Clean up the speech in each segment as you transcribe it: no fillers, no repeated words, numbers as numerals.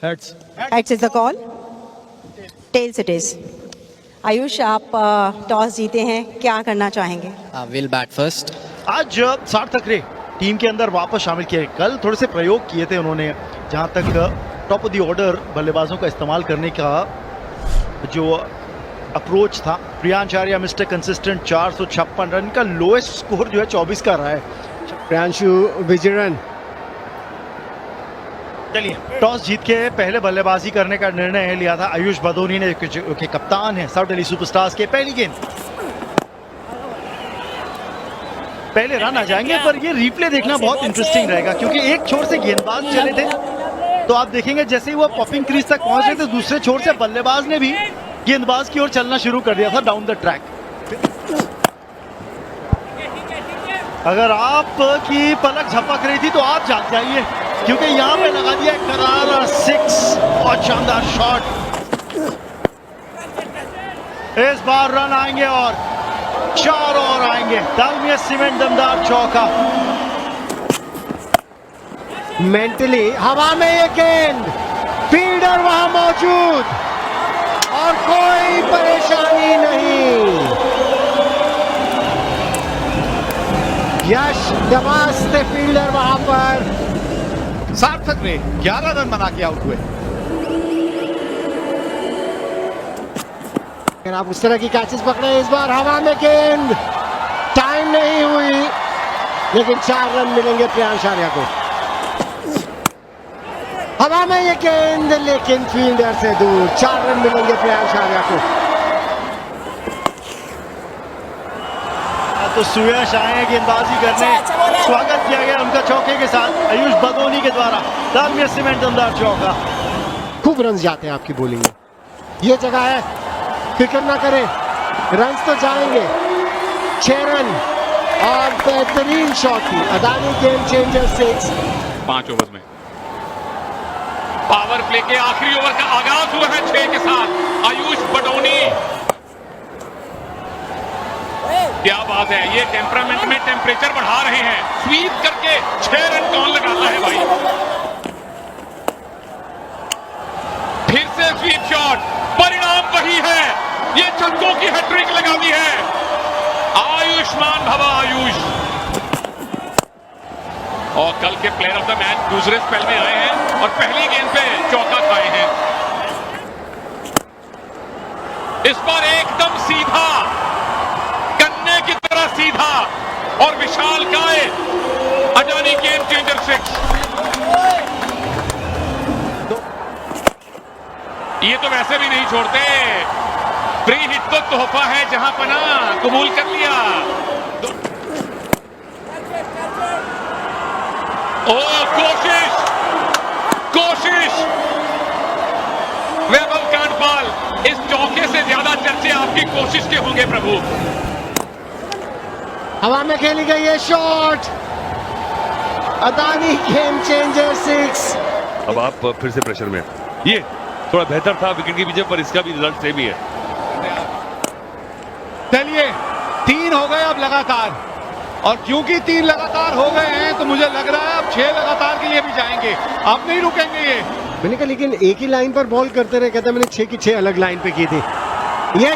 Heads. Heads is the call, tails it is. Ayush, आप toss जीते हैं, क्या करना चाहेंगे? Will bat first. आज सार्थक रे टीम के अंदर वापस शामिल किए। कल थोड़े से प्रयोग किए थे उन्होंने, जहां तक टॉप ऑफ द ऑर्डर बल्लेबाजों का इस्तेमाल करने का जो अप्रोच था। प्रियांचार्य मिस्टर कंसिस्टेंट 456 रन का लोएस्ट स्कोर जो है 24 का रहा है। प्रियांशु विजयन। चलिए, टॉस जीत के पहले बल्लेबाजी करने का निर्णय लिया था आयुष बदोनी ने, के कप्तान है साउथ दिल्ली सुपरस्टार्स के। पहली गेंद पहले रन आ जाएंगे, पर ये रिप्ले देखना बहुत इंटरेस्टिंग रहेगा क्योंकि एक छोर से गेंदबाज चले थे, तो आप देखेंगे जैसे ही वो पॉपिंग क्रीज तक पहुंच रहे थे, दूसरे छोर से बल्लेबाज ने भी गेंदबाज की ओर चलना शुरू कर दिया था डाउन द ट्रैक। अगर आपकी पलक झपक रही थी तो आप जाग जाइए, क्योंकि यहाँ पे लगा दिया करारा 6 और शानदार शॉट। इस बार रन आएंगे और 4 और आएंगे। दालमिया सीमेंट दमदार चौका। मेंटली हवा में ये गेंद, फील्डर वहां मौजूद और कोई परेशानी नहीं। यश दमास्ते फील्डर वहां पर। सार्थक ने 11 रन बना के आउट हुए। अगर आप उस तरह की कैचेस पकड़े, इस बार हवा में गेंद, टाइम नहीं हुई, लेकिन 4 रन मिलेंगे प्रियांचार्य को। हवा में ये गेंद, लेकिन फील्डर से दूर। 4 रन मिलेंगे प्रियांचार्य को। तो सुयश आए गेंदबाजी करने, स्वागत किया गया उनका चौके के साथ आयुष बदोनी के द्वारा। दालमिया सीमेंट दमदार चौका। खूब रन जाते हैं आपकी बॉलिंग में। ये जगह है, फिक्र ना करें, रन तो जाएंगे। 6 रन और बेहतरीन शॉट थी अदानी। Game changer 6। 5 ओवर में पावर प्ले के आखिरी ओवर का आगाज हुआ है 6 के साथ। आयुष बडोनी, क्या बात है, ये टेम्परामेंट में टेम्परेचर बढ़ा रहे हैं। स्वीप करके 6 रन कौन लगाता है भाई। फिर से स्वीप शॉट, परिणाम वही है, ये छक्कों की हैट्रिक लगा दी है। आयुष्मान भवा आयुष। और कल के प्लेयर ऑफ द मैच दूसरे स्पेल में आए हैं और पहली गेंद पे चौका खाए हैं। इस पर एकदम सीधा, कन्ने की तरह सीधा और विशाल काय। Adani game changer 6। ये तो वैसे भी नहीं छोड़ते। फ्री हिट तो तोहफा है, जहां पना कबूल कर लिया। ओ कोशिश, कोशिश। वैभव कांडपाल, इस चौके से ज्यादा चर्चे आपकी कोशिश के होंगे प्रभु। हवा में खेली गई है शॉट, अदानी गेम चेंजर 6। अब आप फिर से प्रेशर में। ये थोड़ा बेहतर था विकेट के पीछे, पर इसका भी रिजल्ट सेम ही है। चलिए, 3 हो गए अब लगातार, और क्योंकि 3 लगातार हो गए हैं तो मुझे लग रहा है अब 6 लगातार के लिए भी जाएंगे। अब नहीं रुकेंगे ये। मैंने कहा लेकिन एक ही लाइन पर बॉल करते रहे, कहता मैंने 6 की 6 अलग लाइन पे की थी। ये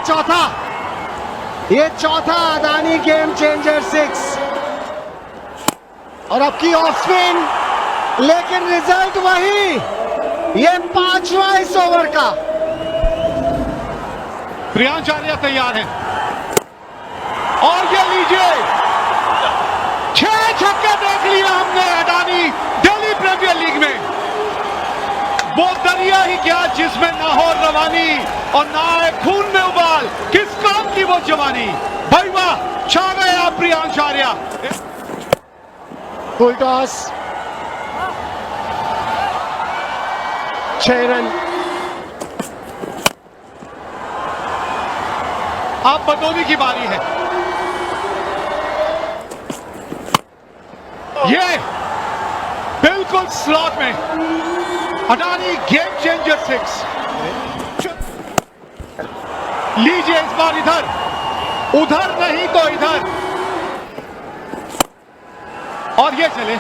चौथा अदानी गेम चेंजर 6। और अब की ऑफ स्पिन, लेकिन रिजल्ट वही। ये 5वां इस ओवर का। प्रियांचार्य तैयार है और ये लीजिए 6 छक्के देख लिया हमने अडानी दिल्ली प्रीमियर लीग में। वो दरिया ही क्या जिसमें ना हो रवानी और ना आए खून में उबाल, किस काम की वो जवानी। भाई वाह, छा गए आप प्रियांचार्य। Full toss, 6 run. अब बदोनी की बारी है। ये बिल्कुल स्लॉट में अडानी गेम चेंजर 6। लीजिए इस बार इधर, उधर नहीं तो इधर। और ये चले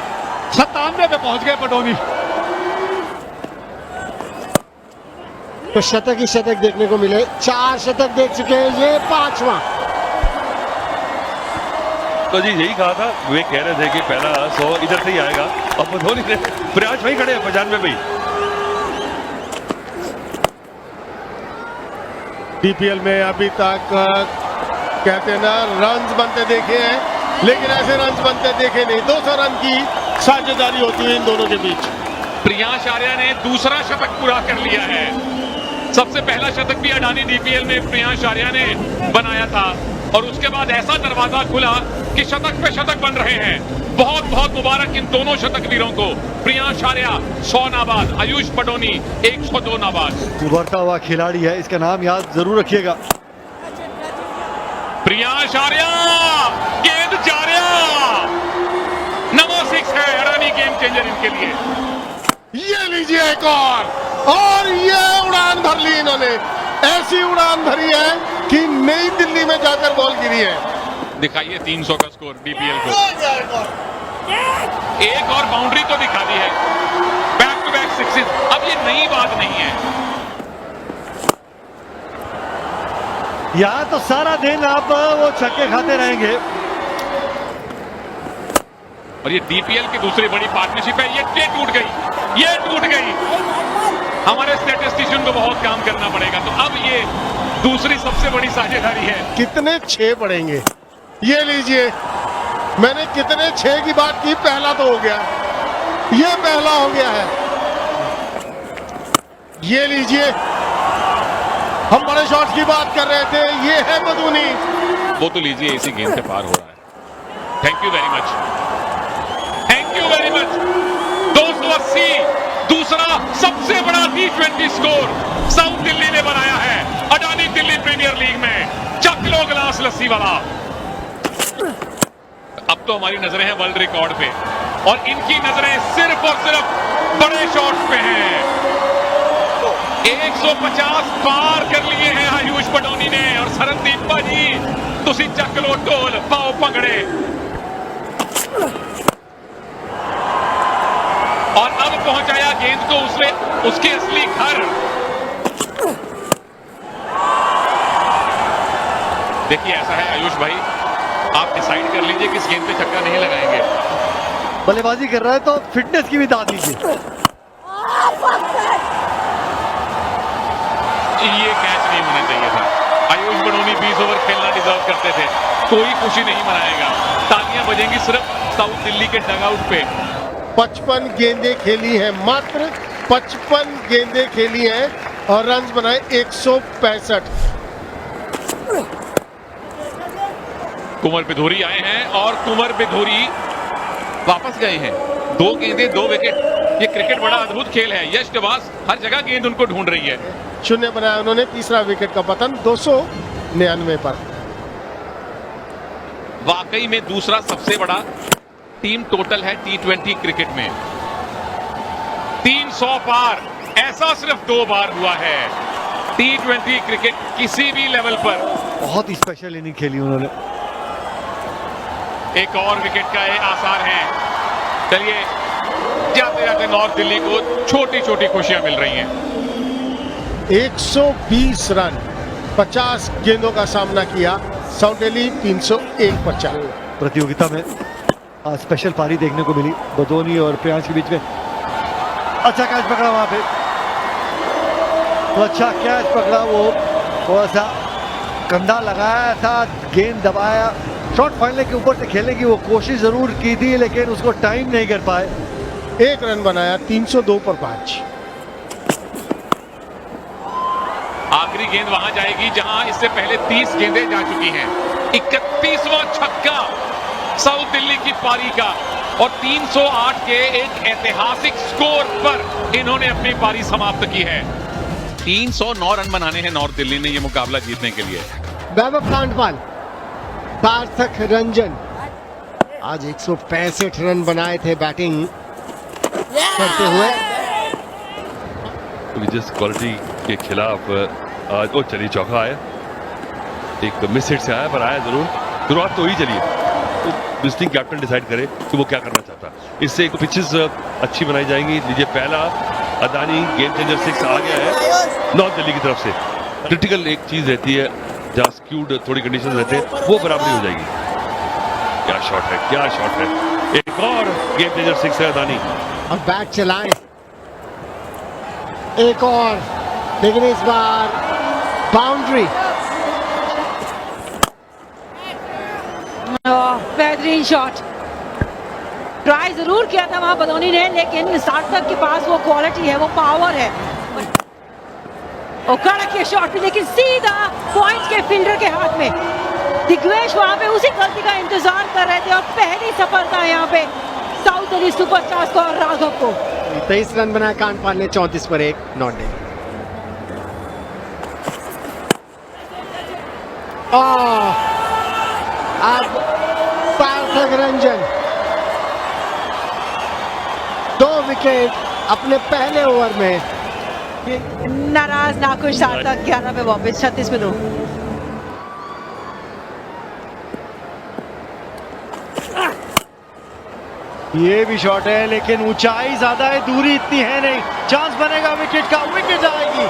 97 पे पहुंच गए बडोनी। तो शतक ही शतक देखने को मिले। 4 शतक देख चुके हैं, ये 5वां। तो जी यही कहा था, वे कह रहे थे कि पहला 100 इधर से ही आएगा। अब धोनी ने प्रयास वही खड़े हैं 95 में। डीपीएल में अभी तक कहते हैं ना रन्स बनते देखे हैं, लेकिन ऐसे रन्स बनते देखे नहीं। 200 रन की साझेदारी होती है इन दोनों के बीच। प्रियांश आर्या ने दूसरा शतक पूरा कर लिया है। सबसे पहला शतक भी अडानी डीपीएल में प्रियांश आर्या ने बनाया था और उसके बाद ऐसा दरवाजा खुला कि शतक पे शतक बन रहे हैं। बहुत बहुत मुबारक इन दोनों शतक वीरों को। प्रियांश आर्या 100 नाबाद, आयुष पटोनी 102 नाबाद। उभरता हुआ खिलाड़ी है, इसका नाम याद जरूर रखिएगा। प्रियांश आर्या, गेंद जार्या, नंबर 6 है अडानी गेम चेंजर इनके लिए। ये लीजिए एक और ये उड़ान भर ली इन्होंने। ऐसी उड़ान भरी है कि नई दिल्ली में जाकर बॉल गिरी है। दिखाइए 300 का स्कोर डीपीएल को। एक और बाउंड्री तो दिखा दी है, बैक टू बैक सिक्सेस। अब ये नई बात नहीं है। यहाँ तो सारा दिन आप वो छक्के खाते रहेंगे। और ये डीपीएल की दूसरी बड़ी पार्टनरशिप है। ये टूट गई, ये टूट गई। हमारे स्टैटिस्टिशियन को बहुत काम करना पड़ेगा। तो अब ये दूसरी सबसे बड़ी साझेदारी है। कितने 6 पड़ेंगे? ये लीजिए, मैंने कितने 6 की बात की, पहला तो हो गया, ये पहला हो गया है। ये लीजिए, हम बड़े शॉट्स की बात कर रहे थे, ये है बदूनी। वो तो लीजिए, इसी गेंद से पार हो रहा है। Thank you very much, thank you very much. 280 दूसरा सबसे बड़ा T20 स्कोर साउथ दिल्ली ने बनाया है अडानी दिल्ली प्रीमियर लीग में। चक लो गिलास लस्सी वाला। अब तो हमारी नजरें हैं वर्ल्ड रिकॉर्ड पे और इनकी नजरें सिर्फ और सिर्फ बड़े शॉट्स पे हैं। 150 पार कर लिए हैं आयुष पटोनी ने। और सरनदीप भाजी, तुसी चक लो ढोल, पाओ भंगड़े। और अब पहुंचाया गेंद को उसके असली घर। देखिए ऐसा है आयुष भाई, आप डिसाइड कर लीजिए किस गेंद पे छक्का नहीं लगाएंगे। बल्लेबाजी कर रहा है तो फिटनेस की भी दाद दीजिए। ये कैच नहीं होना चाहिए था। आयुष पटोनी 20 ओवर खेलना डिजर्व करते थे। कोई खुशी नहीं मनाएगा, तालियां बजेंगी सिर्फ साउथ दिल्ली के डगआउट पे। 55 गेंदें खेली हैं, मात्र 55 गेंदें खेली हैं और रन बनाए 165। कुंवर बिधूरी आए हैं और कुंवर बिधूरी वापस गए हैं। 2 गेंदें 2 विकेट। ये क्रिकेट बड़ा अद्भुत खेल है। यश निवास हर जगह गेंद उनको ढूंढ रही है। 0 बनाया उन्होंने, तीसरा विकेट का पतन 299 पर। वाकई में दूसरा सबसे बड़ा टीम टोटल है T20 क्रिकेट में। 300 पार ऐसा सिर्फ 2 बार हुआ है T20 क्रिकेट किसी भी लेवल पर। बहुत ही स्पेशल इनिंग खेली उन्होंने। एक और विकेट का ये आसार है। चलिए जाते जाते नॉर्थ दिल्ली को छोटी छोटी खुशियां मिल रही हैं। 120 रन 50 गेंदों का सामना किया साउथ दिल्ली, 301 पर चल। प्रतियोगिता में स्पेशल पारी देखने को मिली बदोनी और प्रियांश के बीच में। अच्छा कैच पकड़ा वहां पे, तो अच्छा कैच पकड़ा। वो थोड़ा सा कंधा लगाया था, गेंद दबाया। शॉट फाइनल के ऊपर से खेलने की वो कोशिश जरूर की थी, लेकिन उसको टाइम नहीं कर पाए। 1 रन बनाया, 302 पर 5। आखिरी गेंद वहां जाएगी जहां इससे पहले 30 गेंदें जा चुकी हैं। 31वां छक्का साउथ दिल्ली की पारी का और 308 के एक ऐतिहासिक स्कोर पर इन्होंने अपनी पारी समाप्त की है। 309 रन बनाने हैं नॉर्थ दिल्ली ने ये मुकाबला जीतने के लिए। वैभव कांडपाल, सार्थक रंजन आज 165 रन बनाए थे बैटिंग करते हुए। जिस क्वालिटी के खिलाफ आज वो चली चौका आया, एक मिस हिट से आया पर आया जरूर। शुरुआत तो ही चलिए, तो विजिटिंग कैप्टन डिसाइड करे कि वो क्या करना चाहता। इससे एक पिचेस अच्छी बनाई जाएंगी। लीजिए पहला अदानी गेम चेंजर 6 आ गया है नॉर्थ दिल्ली की तरफ से। क्रिटिकल एक चीज रहती है जहां स्क्यूड थोड़ी कंडीशन रहते हैं, वो बराबरी हो जाएगी। क्या शॉट है, क्या शॉट है। एक और गेम चेंजर 6 है अदानी। अब बैट चलाएं, एक और, लेकिन इस बार बाउंड्री। बेहतरीन शॉट। ट्राई जरूर किया था वहां बदौनी ने, लेकिन सार्थक के पास वो क्वालिटी है, वो पावर है। और कड़क ये शॉट भी, लेकिन सीधा पॉइंट के फील्डर के हाथ में। दिग्वेश वहां पे उसी गलती का इंतजार कर रहे थे और पहली सफलता यहाँ पे साउथ दिल्ली सुपरस्टार्स को और राघव को। 23 रन बनाया कांडपाल ने, 34 पर 1 नॉट डे। अब सार्थक रंजन 2 विकेट अपने पहले ओवर में। नाराज नाखुश सार्थक 11 पे वापस, 36 पे 2। ये भी शॉट है, लेकिन ऊंचाई ज्यादा है, दूरी इतनी है नहीं। चांस बनेगा विकेट का, विकेट आएगी।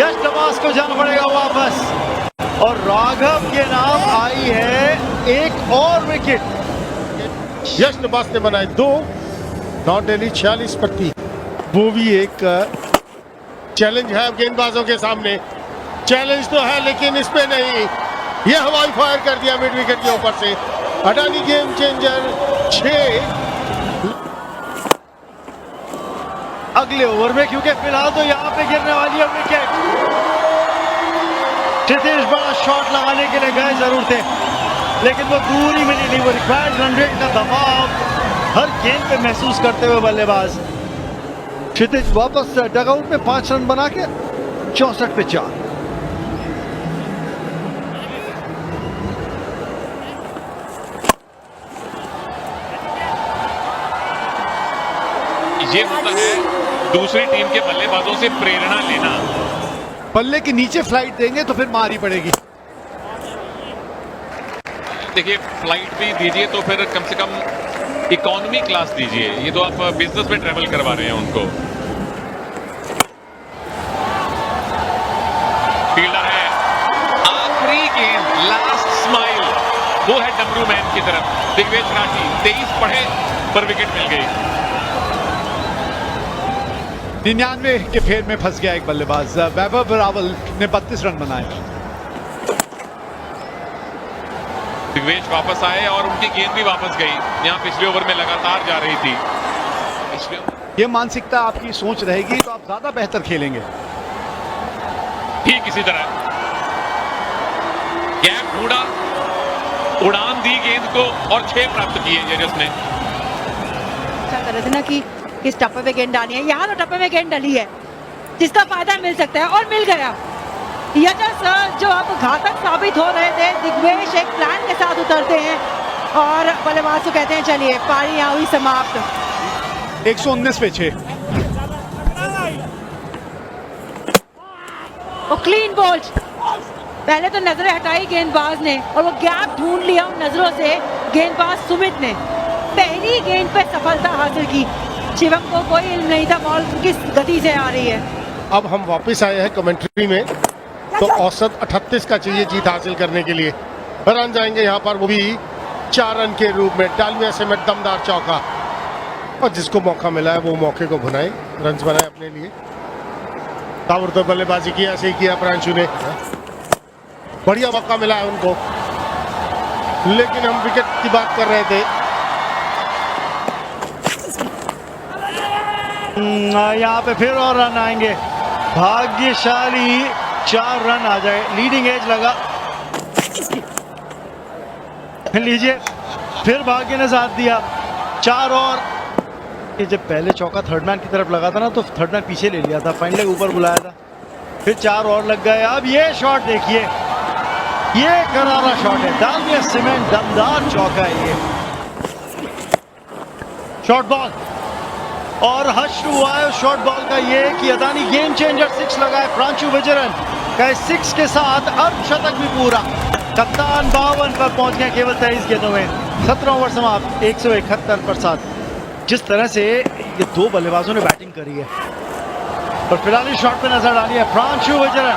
यश नवाज को जाना पड़ेगा वापस और राघव के नाम आई है एक और विकेट। यश नवाज ने बनाए 2, नॉर्थ दिल्ली 46 पर 3। वो भी एक चैलेंज है गेंदबाजों के सामने। चैलेंज तो है लेकिन इस पे नहीं, ये हवाई फायर कर दिया मिड विकेट के ऊपर से। अडानी गेम चेंजर 6 अगले ओवर में, क्योंकि फिलहाल तो यहाँ पे गिरने वाली है विकेट। क्षितिज बड़ा शॉट लगाने के लिए गए जरूर थे, लेकिन वो दूरी मिली नहीं। वो रिक्वायर्ड रन रेट का दबाव हर गेंद पे महसूस करते हुए बल्लेबाज क्षितिज वापस डगआउट में 5 रन बना के 64 पे 4। ये होता है दूसरी टीम के बल्लेबाजों से प्रेरणा लेना। पल्ले के नीचे फ्लाइट देंगे तो फिर मार ही पड़ेगी। देखिए फ्लाइट भी दीजिए तो फिर कम से कम इकोनॉमी क्लास दीजिए। ये तो आप बिजनेस में ट्रेवल करवा रहे हैं उनको। फील्डर है, आखिरी गेंद, लास्ट स्माइल, वो है डमरू मैन की तरफ। दिग्वेश राठी 23 पढ़े पर विकेट मिल गई। 99 के फेर में फंस गया एक बल्लेबाज। वैभव रावल ने 32 रन बनाए। दिग्वेश वापस आए और उनकी गेंद भी वापस गई। यहाँ पिछले ओवर में लगातार जा रही थी। ये मानसिकता आपकी सोच रहेगी तो आप ज्यादा बेहतर खेलेंगे। ठीक इसी तरह गैप ढूंढा, उड़ान दी गेंद को और 6 प्राप्त किए यजस ने। अच्छा कर रहे थे ना कि किस टप्पे पे गेंद डाली है। यहाँ तो टप्पे में गेंद डली है जिसका फायदा मिल सकता है और मिल गया। यजस जो अब घातक साबित हो रहे थे, दिग्वेश एक प्लान के साथ उतरते हैं और बल्लेबाज को कहते हैं चलिए पारी यहाँ हुई समाप्त। 119 पे 6। वो क्लीन बोल्ड, पहले तो नजरें हटाई गेंदबाज ने और वो गैप ढूंढ लिया उन नजरों से गेंदबाज सुमित ने। पहली गेंद पे सफलता हासिल की। शिवम को कोई इल्म नहीं था बॉल किस गति से आ रही है। अब हम वापस आए हैं कमेंट्री में, तो औसत 38 का चाहिए जीत हासिल करने के लिए। रन जाएंगे यहाँ पर, वो भी 4 रन के रूप में। डालमिया से में दमदार चौका, और जिसको मौका मिला है वो मौके को भुनाए, रन बनाए अपने लिए। ताबड़तोड़ बल्लेबाजी की, ऐसे ही किया प्रांशु ने। बढ़िया मौका मिला है उनको, लेकिन हम विकेट की बात कर रहे थे। यहाँ पे फिर और रन आएंगे। भाग्यशाली 4 रन आ जाए। लीडिंग एज लगा, लीजिए फिर भाग्य ने साथ दिया। 4 और। ये जब पहले चौका थर्ड मैन की तरफ लगा था ना, तो थर्ड मैन पीछे ले लिया था, फाइनल ऊपर बुलाया था, फिर 4 और लग गए। अब ये शॉट देखिए, ये करारा शॉट है। डालमिया सीमेंट दमदार चौका है ये। शॉर्ट बॉल और हर्ष हुआ है शॉर्ट बॉल का ये कि अदानी गेम चेंजर 6 लगा है। प्रांशु विजयन का 6 के साथ अर्धशतक भी पूरा। कप्तान 52 पर पहुंच गए केवल 23 गेंदों में। 17 ओवर समाप्त, 171 पर 7। जिस तरह से ये 2 बल्लेबाजों ने बैटिंग करी है, और फिलहाल शॉट पे नजर डाली है प्रांशु विजयन,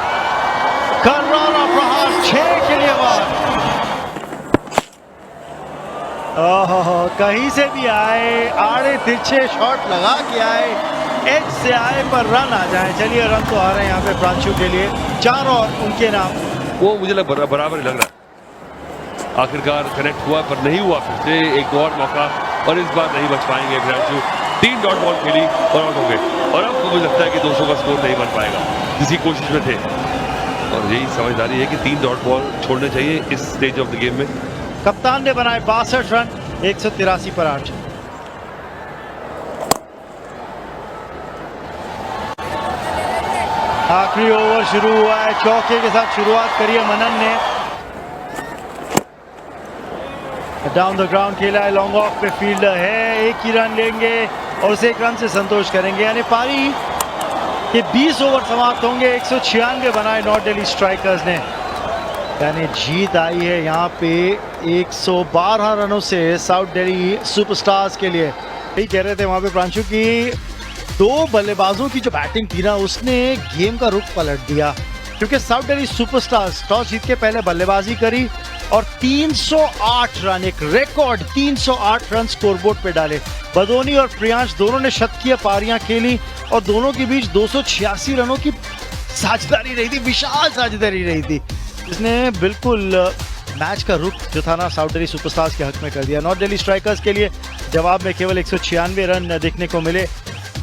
करारा प्रहार 6 के लिए बाहर। ओहो, कहीं से भी आए, आड़े तिरछे शॉट लगा के आए, एज से आए पर रन आ जाए। चलिए रन तो आ रहे हैं यहाँ पे प्रांशु के लिए, 4 और उनके नाम। वो मुझे बराबर ही लग रहा है। आखिरकार कनेक्ट हुआ पर नहीं हुआ, फिर से एक और मौका और इस बार नहीं बच पाएंगे प्रांशु। 3 डॉट बॉल खेली और आउट हो गए और अब मुझे लगता है कि 200 का स्कोर नहीं बन पाएगा, किसी कोशिश में थे और यही समझदारी है कि 3 डॉट बॉल छोड़ने चाहिए इस स्टेज ऑफ द गेम में। कप्तान ने बनाए 62 रन 183 पर 8। आखिरी ओवर शुरू हुआ है, चौके के साथ शुरुआत करी है मनन ने। डाउन द ग्राउंड खेला है, लॉन्ग ऑफ पे फील्डर है, एक ही रन लेंगे और उसे 1 रन से संतोष करेंगे। यानी पारी के 20 ओवर समाप्त होंगे, 196 बनाए नॉर्थ दिल्ली स्ट्राइकर्स ने। यानी जीत आई है यहाँ पे 112 रनों से साउथ दिल्ली सुपरस्टार्स के लिए। यही कह रहे थे वहां पे प्रांशु की 2 बल्लेबाजों की जो बैटिंग थी ना, उसने गेम का रुख पलट दिया, क्योंकि साउथ दिल्ली सुपरस्टार्स टॉस जीत के पहले बल्लेबाजी करी और 308 रन, एक रिकॉर्ड 308 रन स्कोरबोर्ड पे डाले। बदोनी और प्रियांश दोनों ने शतकीय पारियां खेली और दोनों के बीच 286 रनों की साझेदारी रही थी, विशाल साझेदारी रही थी, जिसने बिल्कुल मैच का रुख जो था ना साउथ दिल्ली सुपरस्टार्स के हक में कर दिया। नॉर्थ दिल्ली स्ट्राइकर्स के लिए जवाब में केवल 196 रन देखने को मिले।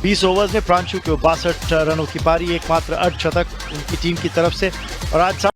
20 ओवर्स में प्रांशु को 62 रनों की पारी, एकमात्र अर्धशतक उनकी टीम की तरफ से। और आज